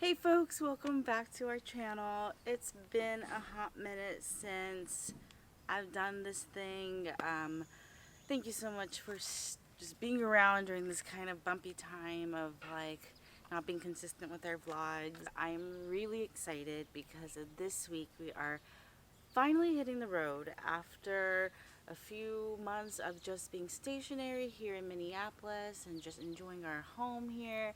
Hey folks, welcome back to our channel. It's been a hot minute since I've done this thing. Thank you so much for just being around during this kind of bumpy time of like not being consistent with our vlogs. I'm really excited because this week we are finally hitting the road after a few months of just being stationary here in Minneapolis and just enjoying our home here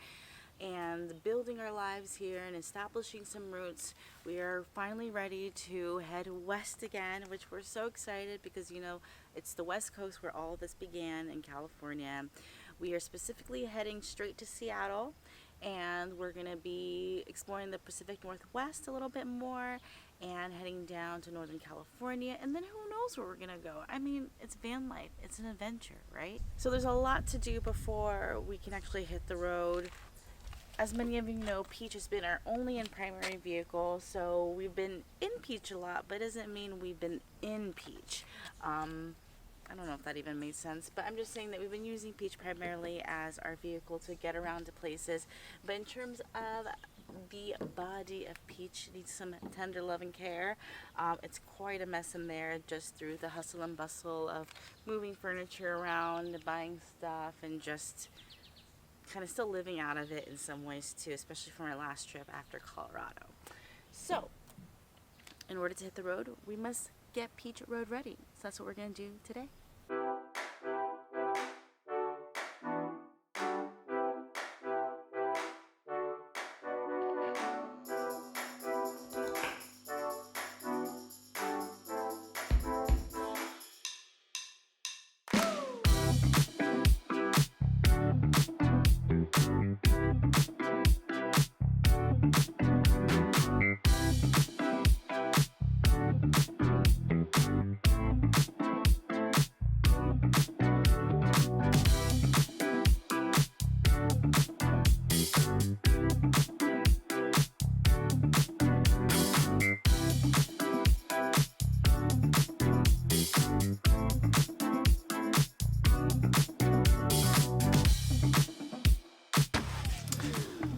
and building our lives here and establishing some roots. We are finally ready to head west again, which we're so excited because, you know, it's the West Coast where all of this began in California. We are specifically heading straight to Seattle, and we're going to be exploring the Pacific Northwest a little bit more and heading down to Northern California, and then who knows where we're gonna go. I mean, it's van life, it's an adventure, right? So there's a lot to do before we can actually hit the road. As many of you know, Peach has been our only and primary vehicle, so we've been in Peach a lot, but it doesn't mean we've been in Peach. I don't know if that even made sense, but I'm just saying that we've been using Peach primarily as our vehicle to get around to places. But in terms of the body of Peach, needs some tender love and care. It's quite a mess in there just through the hustle and bustle of moving furniture around, buying stuff, and just kind of still living out of it in some ways too, especially from our last trip after Colorado. So in order to hit the road, we must get Peach road ready. So that's what we're going to do today.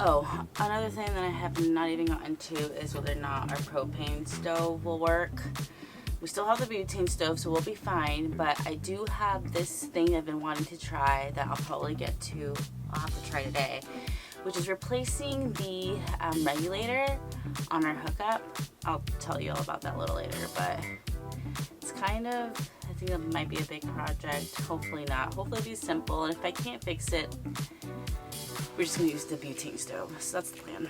Oh, another thing that I have not even gotten to is whether or not our propane stove will work. We still have the butane stove, so we'll be fine, but I do have this thing I've been wanting to try that I'll probably I'll have to try today, which is replacing the regulator on our hookup. I'll tell you all about that a little later, but it's kind of, I think that might be a big project. Hopefully not. Hopefully it'll be simple, and if I can't fix it, we're just going to use the butane stove. So that's the plan.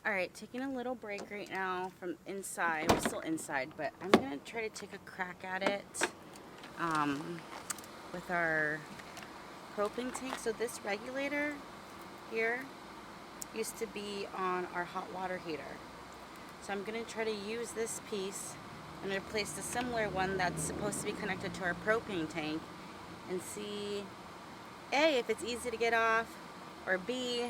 Alright, taking a little break right now from inside. We're still inside, but I'm going to try to take a crack at it with our propane tank. So this regulator here used to be on our hot water heater. So I'm going to try to use this piece and replace the similar one that's supposed to be connected to our propane tank and see A, if it's easy to get off, or B,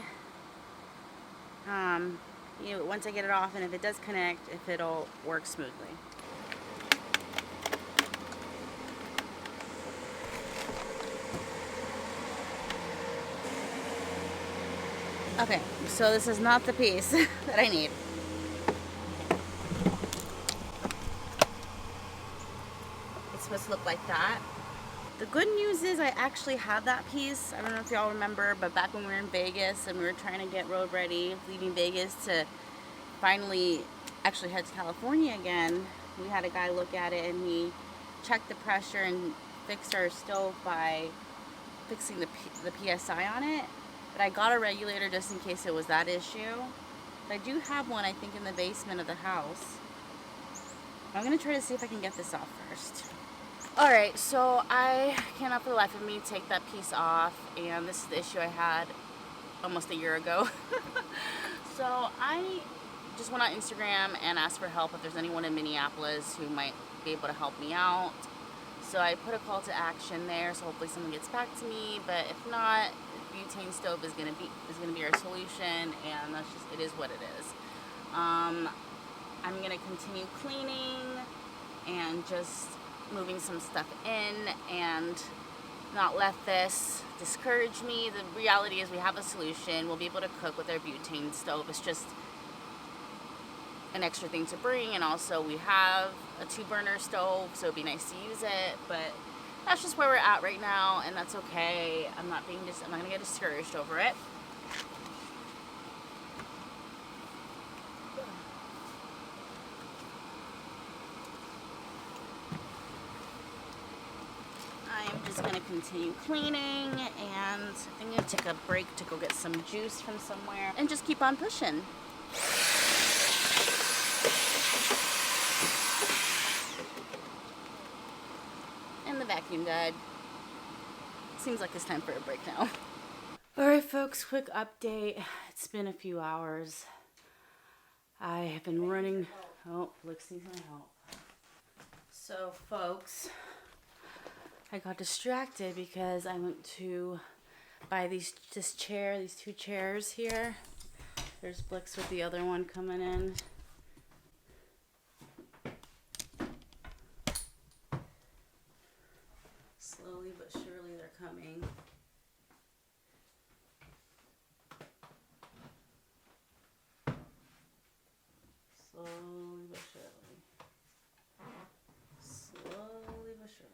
you know, once I get it off and if it does connect, if it'll work smoothly. Okay, so this is not the piece that I need. It's supposed to look like that. The good news is I actually have that piece. I don't know if y'all remember, but back when we were in Vegas and we were trying to get road ready, leaving Vegas to finally actually head to California again, we had a guy look at it and he checked the pressure and fixed our stove by fixing the PSI on it. But I got a regulator just in case it was that issue. But I do have one, I think, in the basement of the house. I'm going to try to see if I can get this off first. Alright, so I cannot for the life of me take that piece off, and this is the issue I had almost a year ago. So I just went on Instagram and asked for help if there's anyone in Minneapolis who might be able to help me out. So I put a call to action there, so hopefully someone gets back to me, but if not, butane stove is gonna be our solution, and that's just, it is what it is. I'm gonna continue cleaning and just moving some stuff in and not let this discourage me. The reality is we have a solution. We'll be able to cook with our butane stove. It's just an extra thing to bring, and also we have a 2-burner stove, so it'd be nice to use it, but that's just where we're at right now, and that's okay. I'm not gonna get discouraged over it. I'm just going to continue cleaning, and I'm going to take a break to go get some juice from somewhere and just keep on pushing. And the vacuum died. Seems like it's time for a break now. Alright folks, quick update. It's been a few hours. I have been running. Oh, Blix needs my help. So folks, I got distracted because I went to buy these 2 chairs here. There's Blix with the other one coming in. Slowly but surely they're coming. Slowly but surely. Slowly but surely.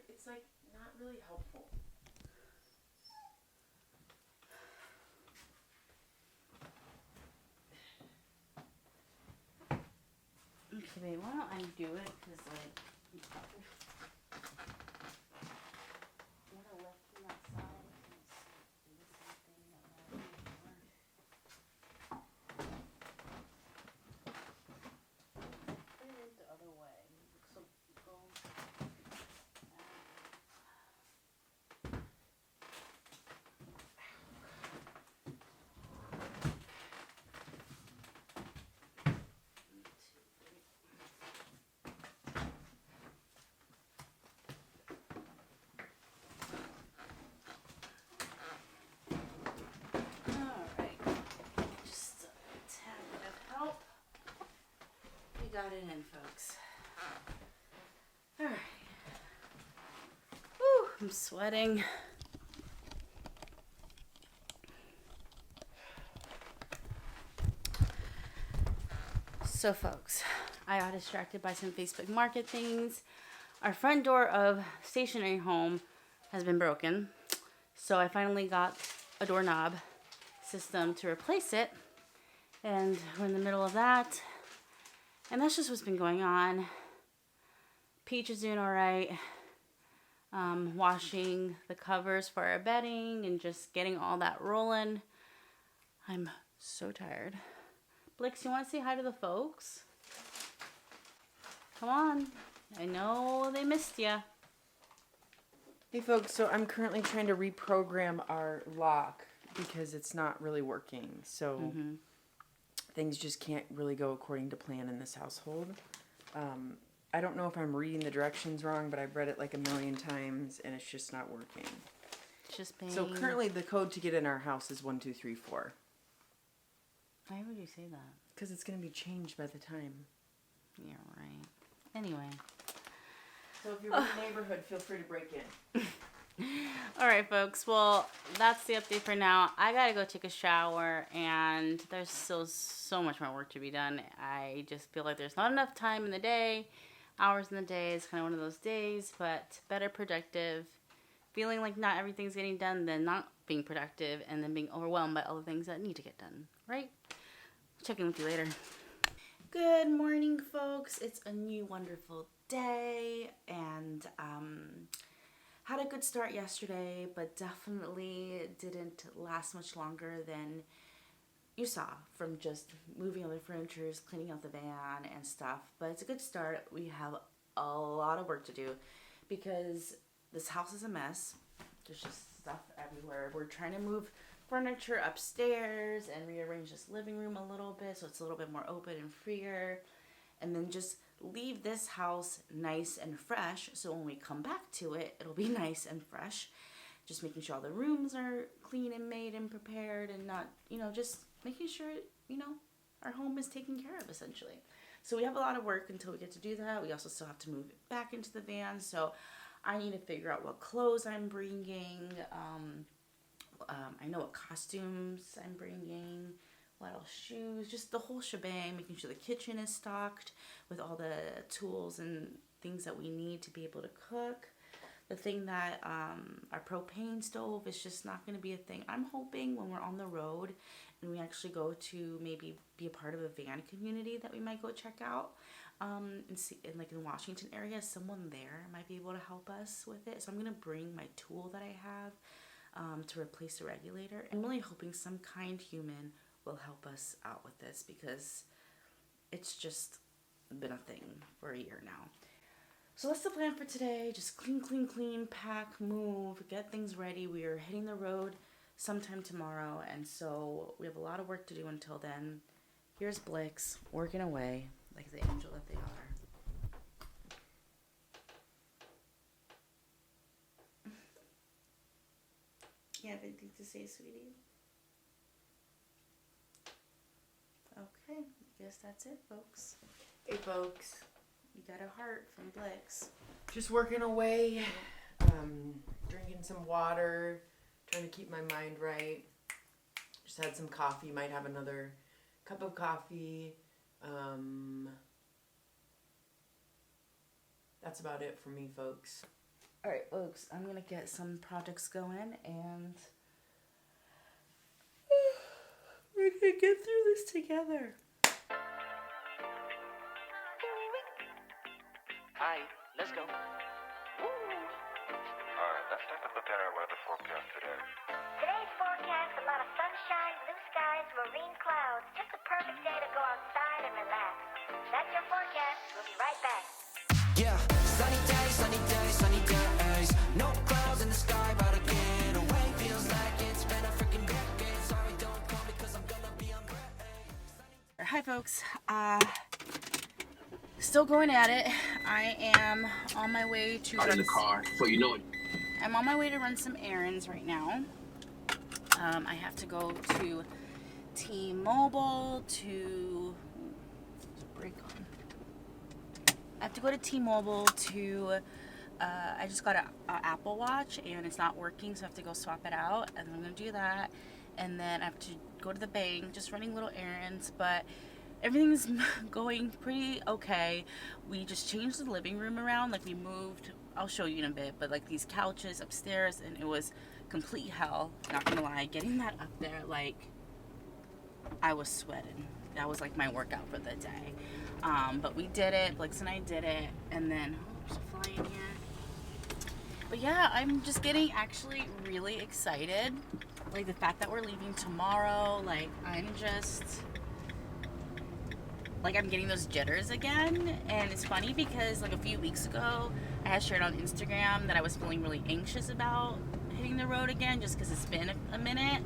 It's like not really helpful. Okay, babe, why don't I do it? Because, like, what I left from that side is this thing that I had before. Put it the other way. So go. Got it in, folks. All right. Whew, I'm sweating. So, folks, I got distracted by some Facebook Market things. Our front door of stationary home has been broken, so I finally got a doorknob system to replace it, and we're in the middle of that. And that's just what's been going on. Peach is doing all right. Washing the covers for our bedding and just getting all that rolling. I'm so tired. Blix, you want to say hi to the folks? Come on. I know they missed you. Hey folks, so I'm currently trying to reprogram our lock because it's not really working. So things just can't really go according to plan in this household. I don't know if I'm reading the directions wrong, but I've read it like a million times and it's just not working. Just being... So currently the code to get in our house is 1234. Why would you say that? Because it's going to be changed by the time. Yeah, right. Anyway. So if you're in the neighborhood, feel free to break in. All right, folks. Well, that's the update for now. I got to go take a shower, and there's still so much more work to be done. I just feel like there's not enough time in the day. Hours in the day is kind of one of those days, but better productive. Feeling like not everything's getting done than not being productive, and then being overwhelmed by all the things that need to get done, right? Check in with you later. Good morning, folks. It's a new wonderful day, and had a good start yesterday, but definitely didn't last much longer than you saw from just moving other furniture, cleaning out the van and stuff. But it's a good start. We have a lot of work to do because this house is a mess. There's just stuff everywhere. We're trying to move furniture upstairs and rearrange this living room a little bit so it's a little bit more open and freer. And then just leave this house nice and fresh so when we come back to it, it'll be nice and fresh. Just making sure all the rooms are clean and made and prepared and not, just making sure, our home is taken care of essentially. So we have a lot of work until we get to do that. We also still have to move it back into the van. So I need to figure out what clothes I'm bringing. I know what costumes I'm bringing. What else? Shoes, just the whole shebang, making sure the kitchen is stocked with all the tools and things that we need to be able to cook. The thing that our propane stove is just not going to be a thing. I'm hoping when we're on the road and we actually go to maybe be a part of a van community that we might go check out and see in Washington area, someone there might be able to help us with it. So I'm going to bring my tool that I have to replace the regulator. I'm really hoping some kind human will help us out with this because it's just been a thing for a year now. So that's the plan for today. Just clean, pack, move, get things ready. We are hitting the road sometime tomorrow, and so we have a lot of work to do until then. Here's Blix working away like the angel that they are. You have anything to say, sweetie? Okay, I guess that's it, folks. Hey folks. You got a heart from Blix. Just working away, drinking some water, trying to keep my mind right. Just had some coffee, might have another cup of coffee. That's about it for me, folks. Alright, folks, I'm going to get some projects going and we're going to get through this together. Hi, let's go. Alright, let's take a look at our weather forecast today. Today's forecast, a lot of sunshine, blue skies, marine clouds. Just a perfect day to go outside and relax. That's your forecast. We'll be right back. Yeah, sunny days, sunny days, sunny days. No clouds in the sky, but I get away. Feels like it's been a freaking decade. Sorry, don't call me cause I'm gonna be on break. Hi, folks. Still going at it. I am on my way to Out in the car, so you know it. I'm on my way to run some errands right now. I have to go to T-Mobile to break on. I have to go to T-Mobile to I just got an Apple Watch and it's not working, so I have to go swap it out, and I'm gonna do that, and then I have to go to the bank, just running little errands, but everything's going pretty okay. We just changed the living room around, like we moved, I'll show you in a bit, but like these couches upstairs, and it was complete hell, not gonna lie. Getting that up there, like, I was sweating. That was like my workout for the day. But we did it, Blix and I did it, and then, there's a fly in here. But yeah, I'm just getting actually really excited. Like the fact that we're leaving tomorrow, like I'm just like I'm getting those jitters again. And it's funny because like a few weeks ago, I had shared on Instagram that I was feeling really anxious about hitting the road again just because it's been a minute.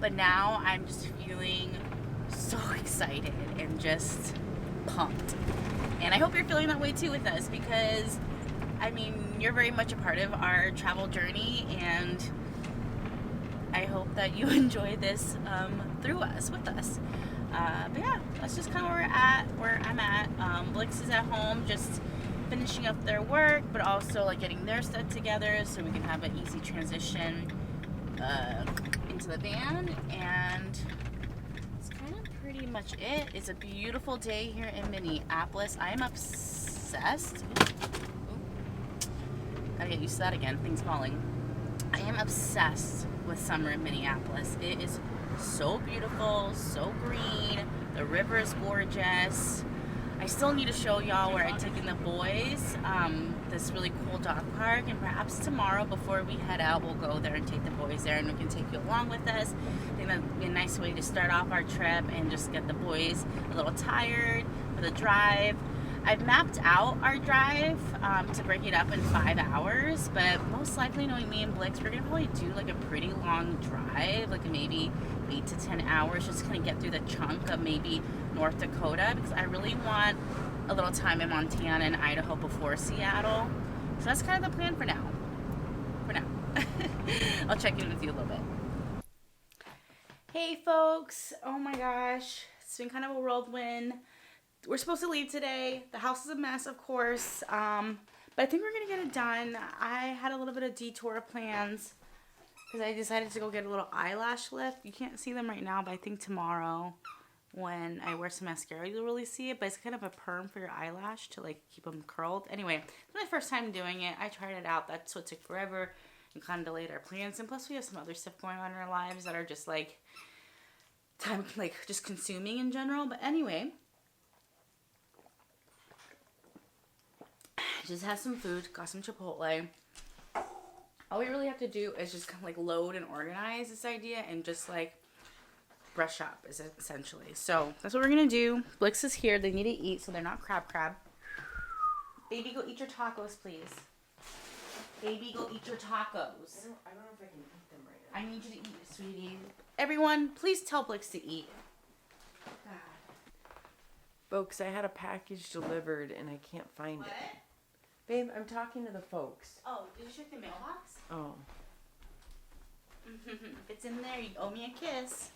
But now I'm just feeling so excited and just pumped. And I hope you're feeling that way too with us, because I mean, you're very much a part of our travel journey, and I hope that you enjoy this through us, with us. But yeah, that's just kind of where I'm at. Blix is at home just finishing up their work, but also like getting their stuff together so we can have an easy transition into the van. And it's kind of pretty much it. It's a beautiful day here in Minneapolis. I am obsessed. Gotta get used to that again, things falling. I am obsessed with summer in Minneapolis. It is so beautiful, so green. The river is gorgeous. I still need to show y'all where I'm taking the boys, this really cool dog park, and perhaps tomorrow before we head out, we'll go there and take the boys there, and we can take you along with us. I think that'd be a nice way to start off our trip and just get the boys a little tired for the drive. I've mapped out our drive to break it up in 5 hours, but most likely, knowing me and Blix, we're gonna probably do like a pretty long drive, like maybe 8 to 10 hours, just kind of get through the chunk of maybe North Dakota, because I really want a little time in Montana and Idaho before Seattle. So that's kind of the plan for now. I'll check in with you a little bit. Hey folks, oh my gosh, it's been kind of a whirlwind. We're supposed to leave today. The house is a mess, of course, but I think we're gonna get it done. I had a little bit of detour plans because I decided to go get a little eyelash lift. You can't see them right now, but I think tomorrow when I wear some mascara, you'll really see it. But it's kind of a perm for your eyelash to like keep them curled. Anyway, it's my first time doing it. I tried it out. That's what took forever and kind of delayed our plans. And plus, we have some other stuff going on in our lives that are just like time, like just consuming in general. But anyway. Just have some food, got some Chipotle. All we really have to do is just kind of like load and organize this idea and just like brush up, is essentially. So that's what we're gonna do. Blix is here. They need to eat, so they're not crab. Baby, go eat your tacos, please. Baby, go eat your tacos. I don't know if I can eat them right now. I need you to eat, sweetie. Everyone, please tell Blix to eat. God. Folks, I had a package delivered and I can't find it. Babe, I'm talking to the folks. Oh, did you check the mailbox? Oh. If it's in there, you owe me a kiss.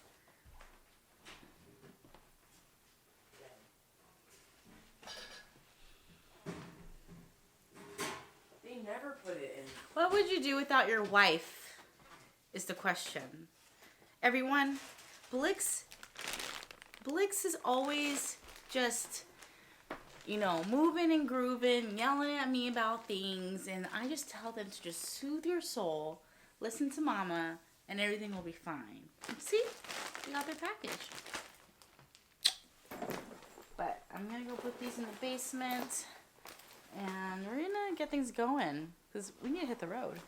They never put it in. What would you do without your wife, is the question. Everyone, Blix is always just, you know, moving and grooving, yelling at me about things, and I just tell them to just soothe your soul, listen to mama, and everything will be fine. See? They got their package. But I'm gonna go put these in the basement, and we're gonna get things going, because we need to hit the road.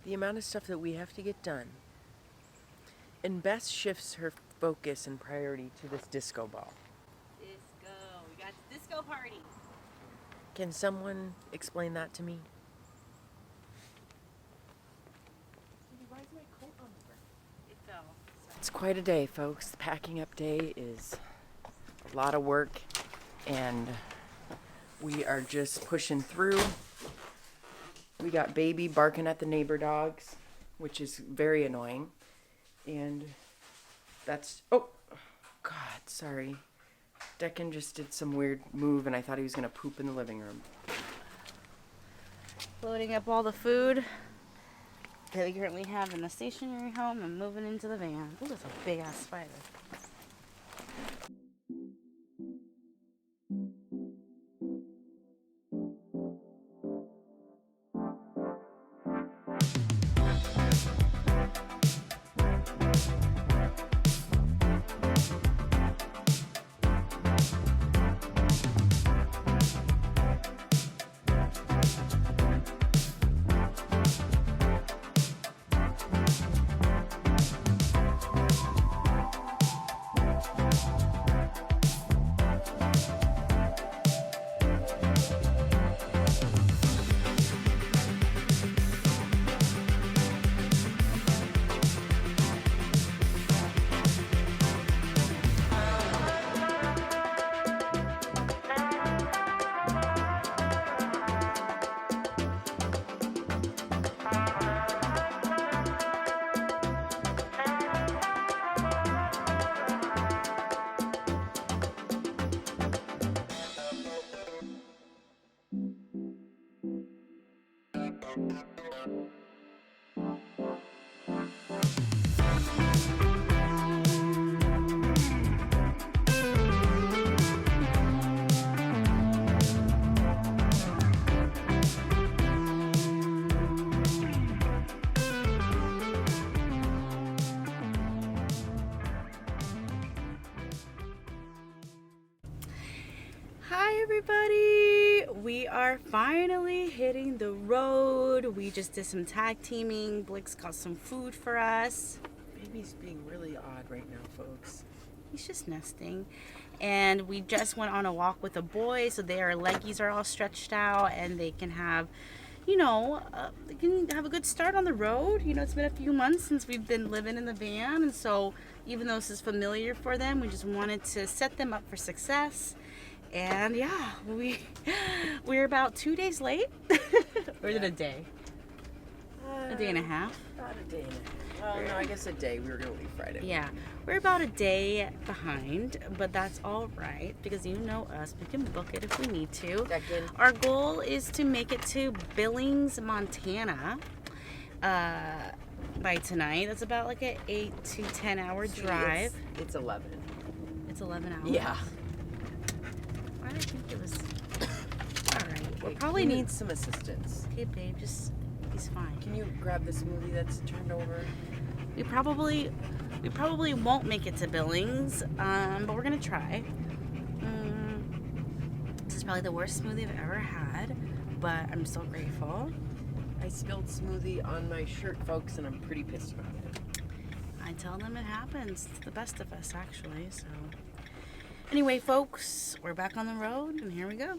The amount of stuff that we have to get done. And Bess shifts her focus and priority to this disco ball. Disco. We got the disco party. Can someone explain that to me? Why is my coat on the ground? It fell. It's quite a day, folks. The packing up day is a lot of work, and we are just pushing through. We got baby barking at the neighbor dogs, which is very annoying. And that's, oh, God, sorry. Declan just did some weird move, and I thought he was going to poop in the living room. Loading up all the food that we currently have in the stationary home and moving into the van. Ooh, that's a big ass spider. Hi everybody! We are finally hitting the road. We just did some tag teaming. Blix got some food for us. Baby's being really odd right now, folks. He's just nesting. And we just went on a walk with the boys, so their leggies are all stretched out and they can have, they can have a good start on the road. It's been a few months since we've been living in the van, and so even though this is familiar for them, we just wanted to set them up for success. And yeah, we're about 2 days late. Or is it a day? A day and a half? About a day and a half. Well, no, I guess a day. We were going to leave Friday. Yeah, we're about a day behind, but that's all right because you know us. We can book it if we need to. Second. Our goal is to make it to Billings, Montana by tonight. That's about like an 8 to 10 hour drive. It's 11. It's 11 hours? Yeah. I didn't think it was... All right. We'll probably He need... needs some assistance. Okay, babe, just... He's fine. Can you grab the smoothie that's turned over? We probably won't make it to Billings, but we're gonna try. This is probably the worst smoothie I've ever had, but I'm still grateful. I spilled smoothie on my shirt, folks, and I'm pretty pissed about it. I tell them it happens. It's the best of us, actually. So, anyway, folks, we're back on the road, and here we go.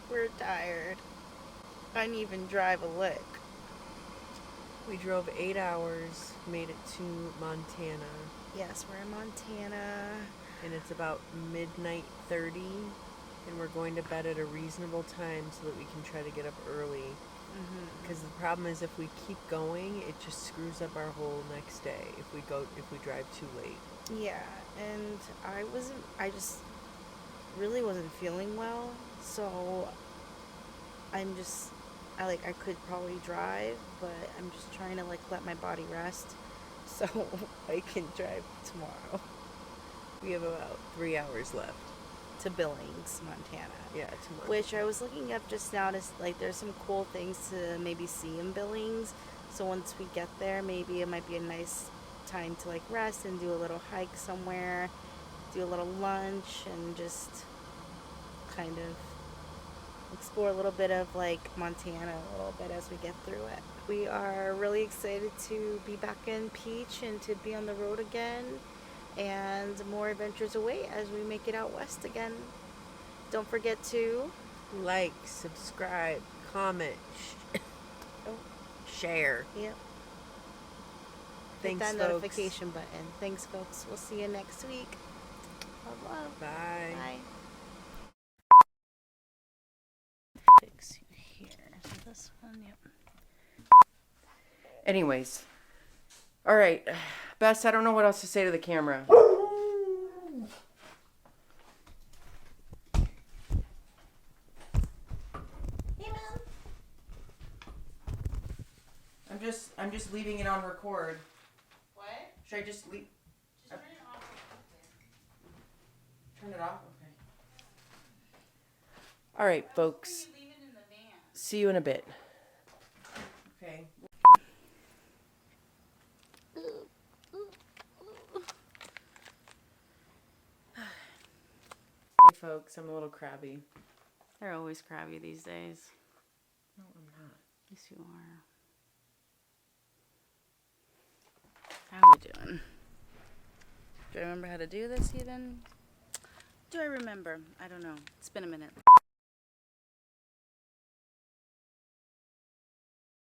We're tired. I didn't even drive a lick. We drove 8 hours, made it to Montana, Yes, we're in Montana. and it's about midnight 30, and we're going to bed at a reasonable time so that we can try to get up early. Because the problem is if we keep going, it just screws up our whole next day if we drive too late. Yeah, and I just really wasn't feeling well, so I could probably drive, but I'm just trying to let my body rest so I can drive tomorrow We have about 3 hours left. to Billings, Montana. Yeah, tomorrow. Which I was looking up just now to there's some cool things to maybe see in Billings. So once we get there, maybe it might be a nice time to rest and do a little hike somewhere, do a little lunch, and just kind of explore a little bit of Montana a little bit as we get through it. We are really excited to be back in Peach and to be on the road again, and more adventures await as we make it out west again. Don't forget to Like, subscribe, comment, share. hit Thanks, that folks. notification button. Thanks, folks. We'll see you next week. Love. Bye. Bye. Fix you here. So this one, yep. Anyways. All right. Bess, I don't know what else to say to the camera. I'm just leaving it on record. What? Should I just leave? Just turn it off. Turn it off? Okay. All right, folks. Leave it in the van. See you in a bit. Okay. folks, I'm a little crabby. They're always crabby these days. No, I'm not. Yes, you are. How are we doing? Do I remember how to do this even? Do I remember? I don't know. It's been a minute.